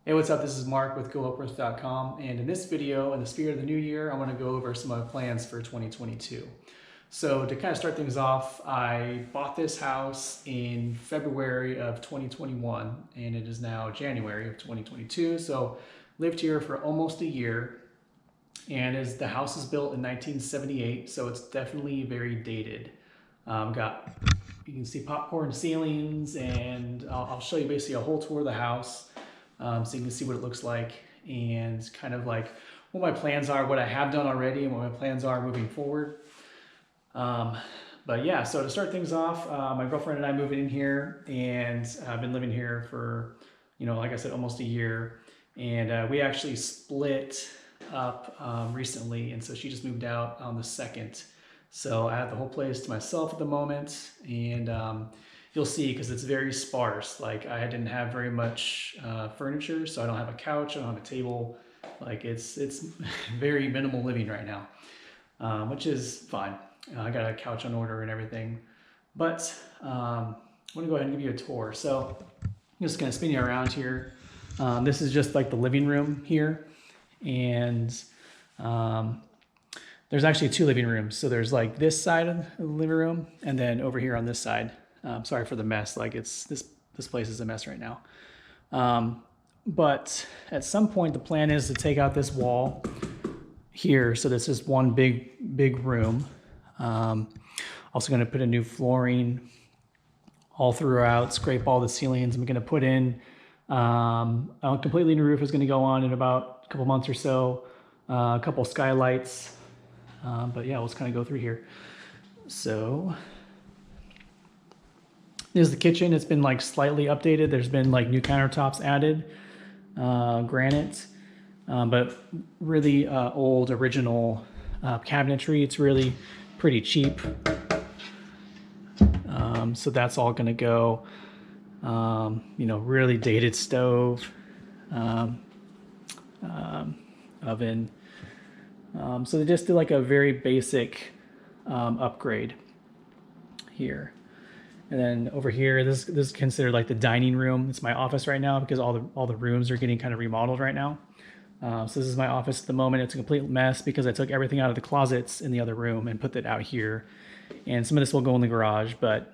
Hey, what's up? This is Mark with GoHelpEarth.com, and in this video, in the spirit of the new year, I want to go over some of my plans for 2022. So to kind of start things off, I bought this house in February of 2021, and it is now January of 2022. So lived here for almost a year, and as the house is built in 1978, so it's definitely very dated. You can see popcorn ceilings, and I'll show you basically a whole tour of the house. So you can see what it looks like and kind of like what my plans are, what I have done already, and what my plans are moving forward. But yeah, so to start things off, my girlfriend and I moved in here, and I've been living here for, like I said, almost a year. And we actually split up recently, and so she just moved out on the 2nd. So I have the whole place to myself at the moment, and you'll see, because it's very sparse. Like, I didn't have very much furniture, so I don't have a couch, I don't have a table. Like, it's very minimal living right now, which is fine. I got a couch on order and everything. But I want to go ahead and give you a tour. So I'm just going to spin you around here. This is just like the living room here, and there's actually 2 living rooms. So there's like this side of the living room, and then over here on this side. Sorry for the mess. Like, this place is a mess right now. But at some point, the plan is to take out this wall here. So this is one big room. Also going to put in new flooring all throughout, scrape all the ceilings. I'm going to put in a completely new roof is going to go on in about a couple months or so. A couple skylights. But yeah, let's kind of go through here. So this is the kitchen. It's been like slightly updated. There's been like new countertops added, granite, but really old original cabinetry. It's really pretty cheap. So that's all gonna go. Really dated stove, oven. So they just did like a very basic upgrade here. And then over here, this is considered like the dining room. It's my office right now because all the rooms are getting kind of remodeled right now. So this is my office at the moment. It's a complete mess because I took everything out of the closets in the other room and put that out here. And some of this will go in the garage, but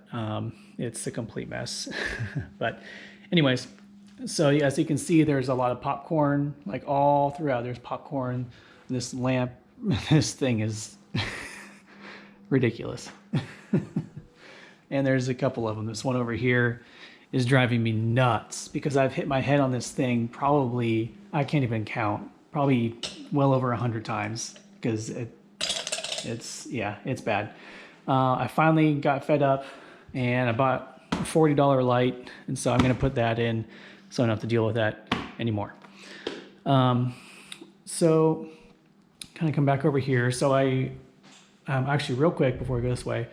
it's a complete mess. But anyways, so as you can see, there's a lot of popcorn, like all throughout. There's popcorn. This lamp, this thing is ridiculous. And there's a couple of them. This one over here is driving me nuts because I've hit my head on this thing probably, I can't even count, probably well over 100 times because it's bad. I finally got fed up and I bought a $40 light, and so I'm going to put that in so I don't have to deal with that anymore. So kind of come back over here. So I actually, real quick before we go this way,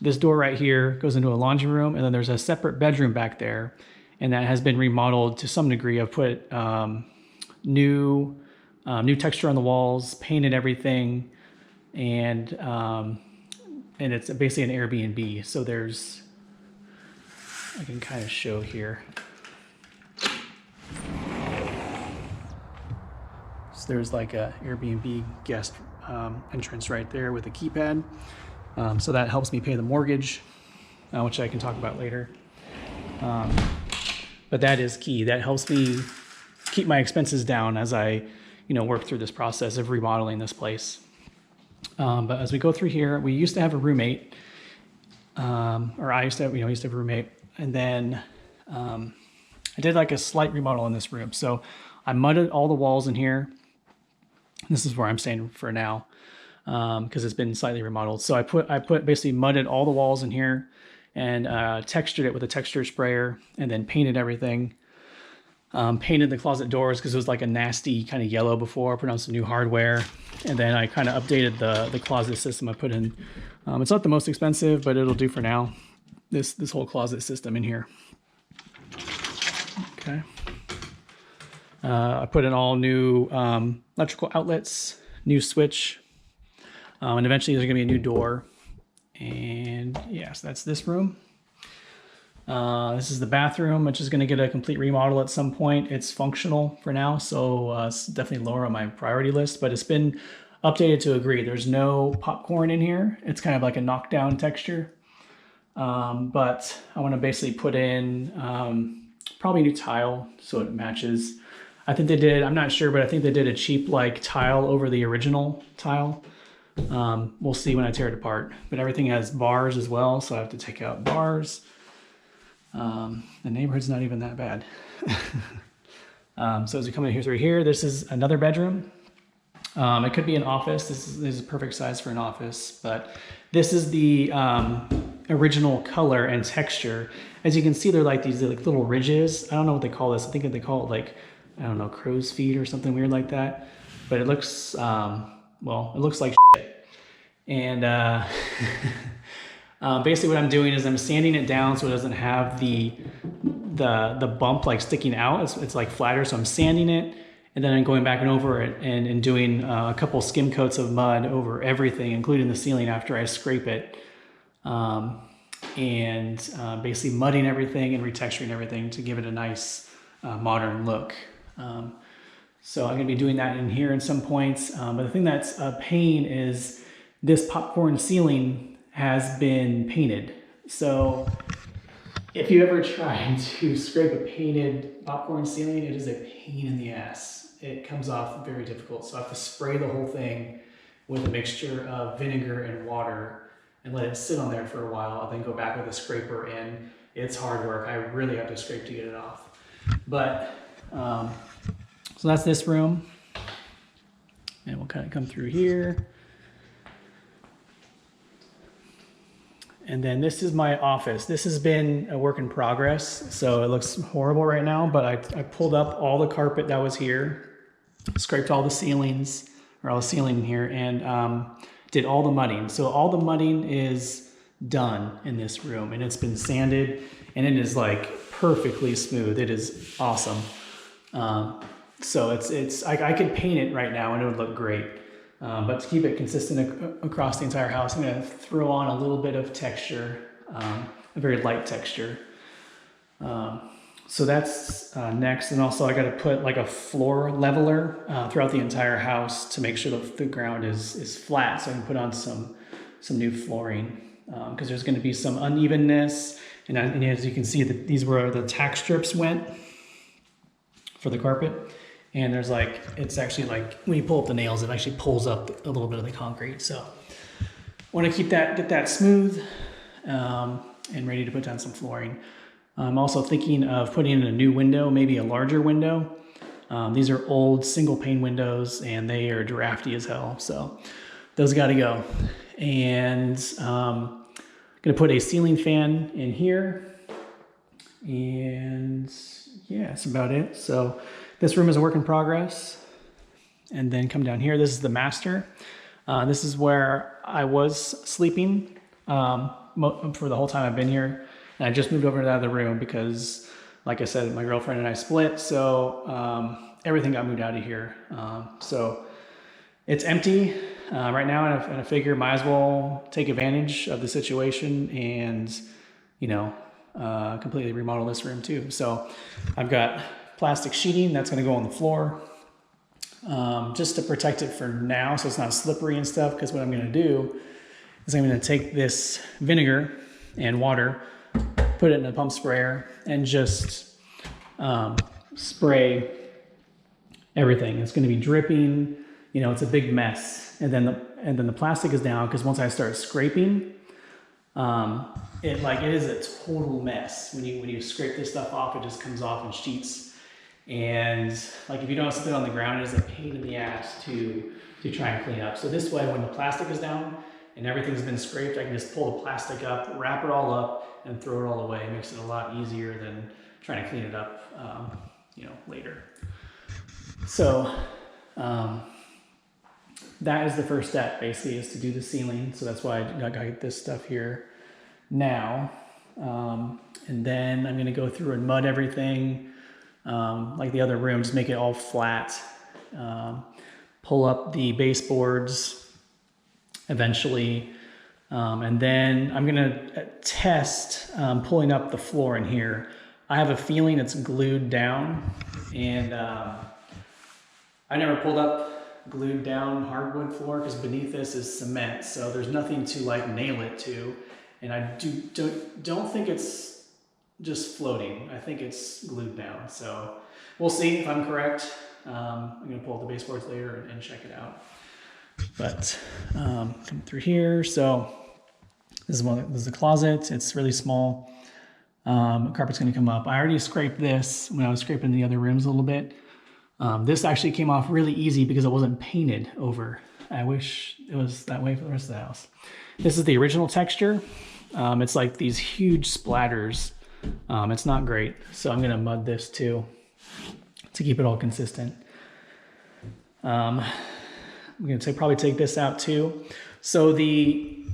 this door right here goes into a laundry room, and then there's a separate bedroom back there, and that has been remodeled to some degree. I've put new texture on the walls, painted everything, and it's basically an Airbnb. So I can kind of show here. So there's like a Airbnb guest entrance right there with a keypad. So that helps me pay the mortgage, which I can talk about later. But that is key. That helps me keep my expenses down as I, work through this process of remodeling this place. But as we go through here, we used to have a roommate, or I used to have, a roommate, and then I did like a slight remodel in this room. So I mudded all the walls in here. This is where I'm staying for now, because it's been slightly remodeled. So I basically mudded all the walls in here and textured it with a texture sprayer, and then painted everything. Painted the closet doors because it was like a nasty kind of yellow before. I put on some new hardware, and then I kind of updated the closet system I put in. It's not the most expensive, but it'll do for now. This whole closet system in here. Okay. I put in all new electrical outlets, new switch, and eventually there's gonna be a new door. And yes, that's this room. This is the bathroom, which is going to get a complete remodel at some point. It's functional for now, so it's definitely lower on my priority list, but it's been updated to agree. There's no popcorn in here. It's kind of like a knockdown texture. But I want to basically put in probably a new tile so it matches. I think they did, I'm not sure, but I think they did a cheap like tile over the original tile. We'll see when I tear it apart. But everything has bars as well, so I have to take out bars. The neighborhood's not even that bad. So as we come in here through here, this is another bedroom. It could be an office. This is a perfect size for an office, but this is the original color and texture. As you can see, they're like these like little ridges. I don't know what they call this. I think they call it like, I don't know, crow's feet or something weird like that. But it looks, well, it looks like shit. And basically what I'm doing is I'm sanding it down so it doesn't have the bump like sticking out. It's like flatter, so I'm sanding it. And then I'm going back and over it and doing a couple skim coats of mud over everything, including the ceiling after I scrape it. Basically mudding everything and retexturing everything to give it a nice modern look. So I'm gonna be doing that in here in some points. But the thing that's a pain is this popcorn ceiling has been painted. So if you ever try to scrape a painted popcorn ceiling, it is a pain in the ass. It comes off very difficult. So I have to spray the whole thing with a mixture of vinegar and water and let it sit on there for a while. I'll then go back with a scraper, and it's hard work. I really have to scrape to get it off. But, so that's this room. And we'll kind of come through here. And then this is my office. This has been a work in progress, so it looks horrible right now, but I pulled up all the carpet that was here, scraped all the ceilings, or all the ceiling here, and did all the mudding. So all the mudding is done in this room, and it's been sanded, and it is like perfectly smooth. It is awesome. So I could paint it right now and it would look great. But to keep it consistent across the entire house, I'm going to throw on a little bit of texture, a very light texture. So that's next. And also I got to put like a floor leveler throughout the entire house to make sure the ground is flat, so I can put on some new flooring, because there's going to be some unevenness. And as you can see, these were the tack strips went for the carpet. And there's like, it's actually like, when you pull up the nails, it actually pulls up a little bit of the concrete. So I want to get that smooth and ready to put down some flooring. I'm also thinking of putting in a new window, maybe a larger window. These are old single pane windows and they are drafty as hell. So those got to go. And I'm going to put a ceiling fan in here. And yeah, that's about it. So this room is a work in progress. And then come down here. This is the master. This is where I was sleeping for the whole time I've been here. And I just moved over to the other room because, like I said, my girlfriend and I split. So everything got moved out of here. So it's empty right now. And I figure might as well take advantage of the situation and, completely remodel this room too. So I've got plastic sheeting that's going to go on the floor just to protect it for now so it's not slippery and stuff, because what I'm going to do is I'm going to take this vinegar and water, put it in a pump sprayer, and just spray everything. It's going to be dripping, it's a big mess. And then the plastic is down, because once I start scraping, it is a total mess. When you scrape this stuff off, it just comes off in sheets. And like if you don't sit on the ground, it is a pain in the ass to try and clean up. So this way, when the plastic is down and everything's been scraped, I can just pull the plastic up, wrap it all up, and throw it all away. It makes it a lot easier than trying to clean it up, later. So that is the first step, basically, is to do the ceiling. So that's why I got to get this stuff here now. And then I'm going to go through and mud everything. Like the other room, just make it all flat, pull up the baseboards eventually, And then I'm gonna test pulling up the floor in here. I have a feeling it's glued down, and I never pulled up glued down hardwood floor because beneath this is cement, so there's nothing to like nail it to. And I don't think it's just floating. I think it's glued down. So we'll see if I'm correct. I'm gonna pull up the baseboards later and check it out. But come through here. So this is the closet. It's really small. Carpet's gonna come up. I already scraped this when I was scraping the other rooms a little bit. This actually came off really easy because it wasn't painted over. I wish it was that way for the rest of the house. This is the original texture. It's like these huge splatters. It's not great. So I'm gonna mud this too to keep it all consistent. I'm gonna probably take this out too. So the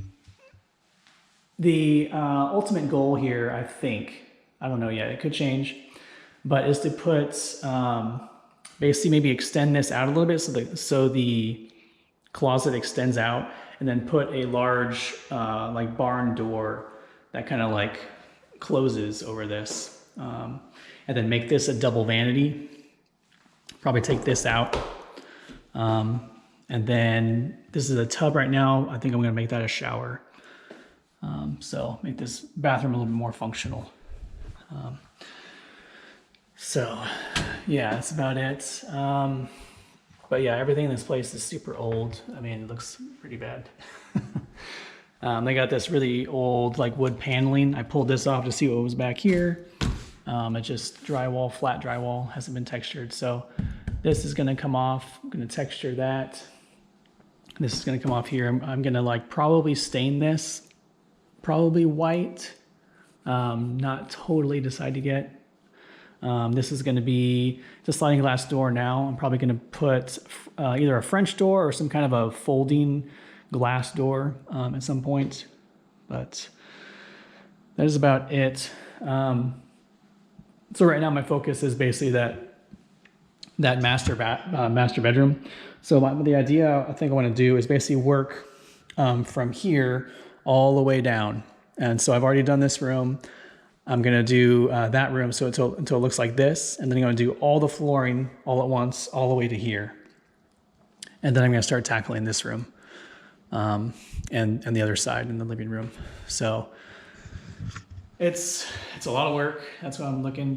ultimate goal here, I think, I don't know yet, it could change, but is to put, basically maybe extend this out a little bit so the closet extends out, and then put a large like barn door that kind of like closes over this, and then make this a double vanity. Probably take this out, and then this is a tub right now. I think I'm gonna make that a shower. So make this bathroom a little bit more functional. So yeah, that's about it. But yeah, everything in this place is super old. I mean, it looks pretty bad. They got this really old like wood paneling. I pulled this off to see what was back here. It's just drywall, flat drywall, hasn't been textured. So this is gonna come off. I'm gonna texture that. This is gonna come off here. I'm gonna like probably stain this, probably white. Not totally decided yet. This is gonna be the sliding glass door now. I'm probably gonna put either a French door or some kind of a folding glass door at some point, but that is about it. So right now my focus is basically that master bedroom. So the idea I think I want to do is basically work from here all the way down. And so I've already done this room. I'm gonna do that room so until it looks like this, and then I'm gonna do all the flooring all at once, all the way to here. And then I'm gonna start tackling this room and the other side in the living room. So it's a lot of work. That's what I'm looking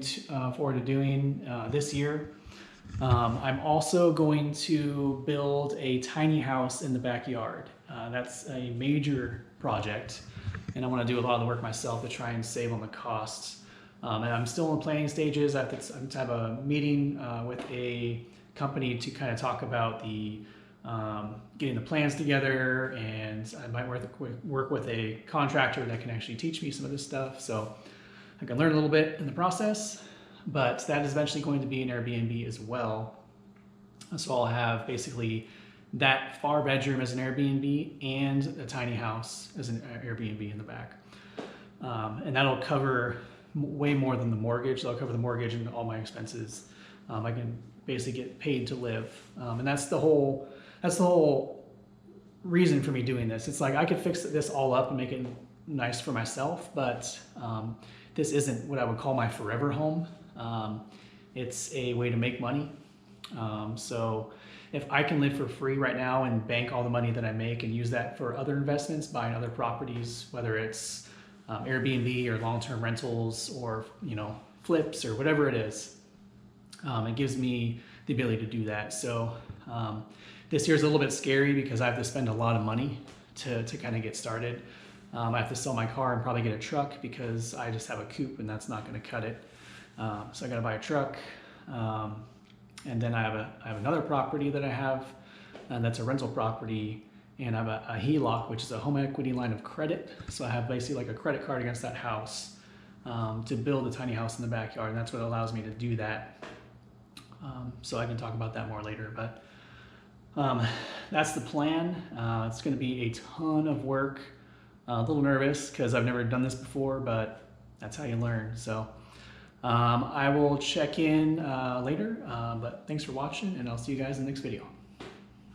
forward to doing this year. I'm also going to build a tiny house in the backyard. That's a major project, and I want to do a lot of the work myself to try and save on the costs. And I'm still in planning stages. I have to have a meeting with a company to kind of talk about the getting the plans together, and I might work with a contractor that can actually teach me some of this stuff, so I can learn a little bit in the process. But that is eventually going to be an Airbnb as well. So I'll have basically that far bedroom as an Airbnb and a tiny house as an Airbnb in the back. And that'll cover way more than the mortgage. That'll cover the mortgage and all my expenses. I can basically get paid to live. And that's the whole reason for me doing this. It's like I could fix this all up and make it nice for myself, but this isn't what I would call my forever home. It's a way to make money. So if I can live for free right now and bank all the money that I make and use that for other investments, buying other properties, whether it's Airbnb or long-term rentals or flips or whatever it is, it gives me the ability to do that. So this year's a little bit scary because I have to spend a lot of money to kind of get started. I have to sell my car and probably get a truck because I just have a coupe and that's not going to cut it. So I got to buy a truck. And then I have another property that I have, and that's a rental property, and I have a HELOC, which is a home equity line of credit. So I have basically like a credit card against that house to build a tiny house in the backyard, and that's what allows me to do that. So I can talk about that more later, but that's the plan. It's going to be a ton of work. A little nervous because I've never done this before, but that's how you learn. So I will check in later, but thanks for watching, and I'll see you guys in the next video.